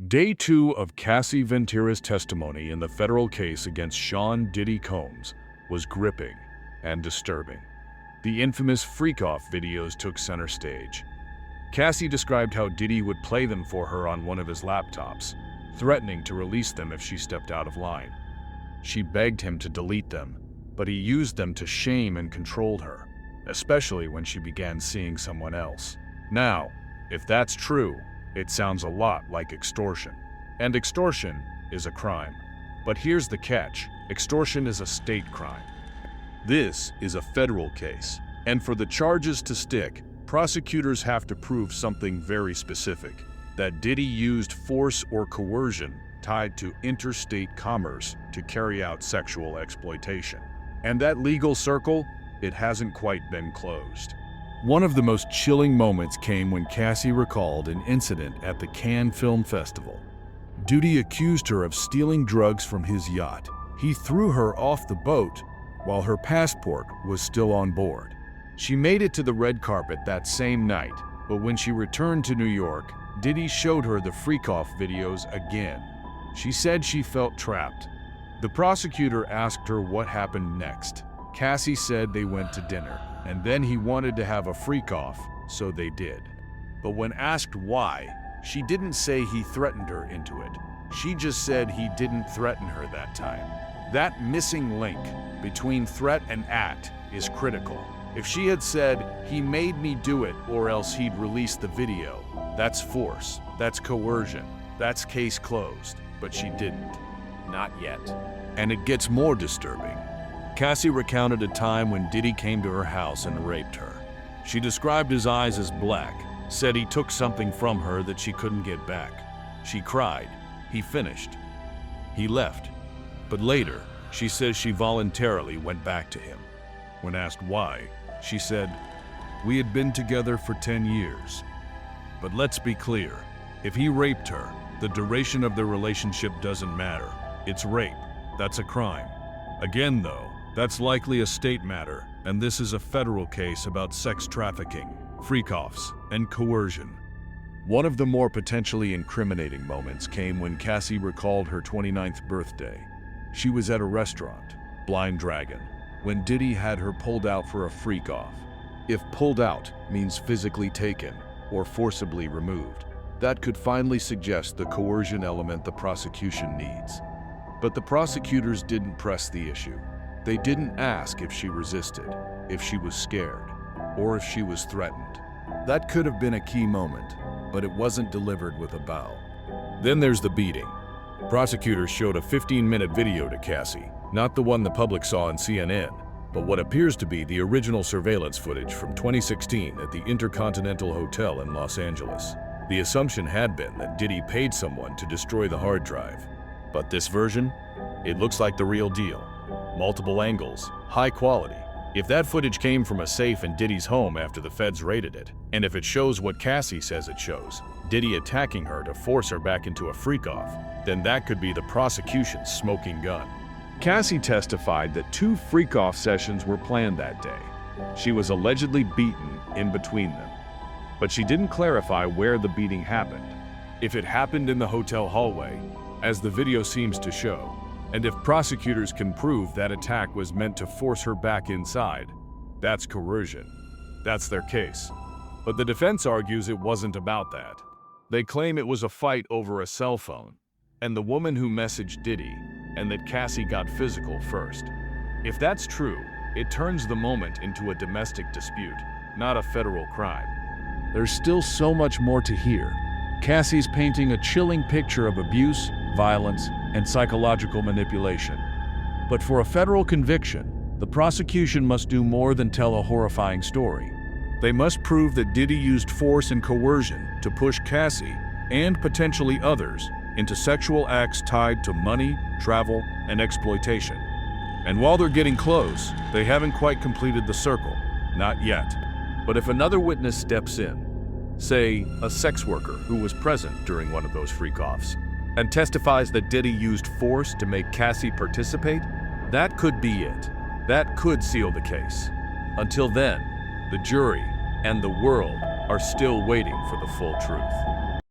Day 2 of Cassie Ventura's testimony in the federal case against Sean Diddy Combs was gripping and disturbing. The infamous Freakoff videos took center stage. Cassie described how Diddy would play them for her on one of his laptops, threatening to release them if she stepped out of line. She begged him to delete them, but he used them to shame and control her, especially when she began seeing someone else. Now, if that's true, it sounds a lot like extortion. And extortion is a crime. But here's the catch: extortion is a state crime. This is a federal case, and for the charges to stick, prosecutors have to prove something very specific: that Diddy used force or coercion tied to interstate commerce to carry out sexual exploitation. And that legal circle, it hasn't quite been closed. One of the most chilling moments came when Cassie recalled an incident at the Cannes Film Festival. Diddy accused her of stealing drugs from his yacht. He threw her off the boat while her passport was still on board. She made it to the red carpet that same night, but when she returned to New York, Diddy showed her the Freakoff videos again. She said she felt trapped. The prosecutor asked her what happened next. Cassie said they went to dinner, and then he wanted to have a freak-off, so they did. But when asked why, she didn't say he threatened her into it. She just said he didn't threaten her that time. That missing link between threat and act is critical. If she had said, "He made me do it or else he'd release the video," that's force, that's coercion, that's case closed. But she didn't. Not yet. And it gets more disturbing. Cassie recounted a time when Diddy came to her house and raped her. She described his eyes as black, said he took something from her that she couldn't get back. She cried. He finished. He left. But later, she says she voluntarily went back to him. When asked why, she said, "We had been together for 10 years. But let's be clear, if he raped her, the duration of their relationship doesn't matter. It's rape. That's a crime. Again, though, that's likely a state matter, and this is a federal case about sex trafficking, freak-offs, and coercion." One of the more potentially incriminating moments came when Cassie recalled her 29th birthday. She was at a restaurant, Blind Dragon, when Diddy had her pulled out for a freak-off. If pulled out means physically taken or forcibly removed, that could finally suggest the coercion element the prosecution needs. But the prosecutors didn't press the issue. They didn't ask if she resisted, if she was scared, or if she was threatened. That could have been a key moment, but it wasn't delivered with a bow. Then there's the beating. Prosecutors showed a 15-minute video to Cassie, not the one the public saw on CNN, but what appears to be the original surveillance footage from 2016 at the Intercontinental Hotel in Los Angeles. The assumption had been that Diddy paid someone to destroy the hard drive. But this version? It looks like the real deal. Multiple angles, high quality. If that footage came from a safe in Diddy's home after the feds raided it, and if it shows what Cassie says it shows, Diddy attacking her to force her back into a freak-off, then that could be the prosecution's smoking gun. Cassie testified that 2 freak-off sessions were planned that day. She was allegedly beaten in between them. But she didn't clarify where the beating happened. If it happened in the hotel hallway, as the video seems to show, and if prosecutors can prove that attack was meant to force her back inside, that's coercion. That's their case. But the defense argues it wasn't about that. They claim it was a fight over a cell phone, and the woman who messaged Diddy, and that Cassie got physical first. If that's true, it turns the moment into a domestic dispute, not a federal crime. There's still so much more to hear. Cassie's painting a chilling picture of abuse, violence, and psychological manipulation. But for a federal conviction, the prosecution must do more than tell a horrifying story. They must prove that Diddy used force and coercion to push Cassie, and potentially others, into sexual acts tied to money, travel, and exploitation. And while they're getting close, they haven't quite completed the circle. Not yet. But if another witness steps in, say a sex worker who was present during one of those freak-offs, and testifies that Diddy used force to make Cassie participate, that could be it. That could seal the case. Until then, the jury and the world are still waiting for the full truth.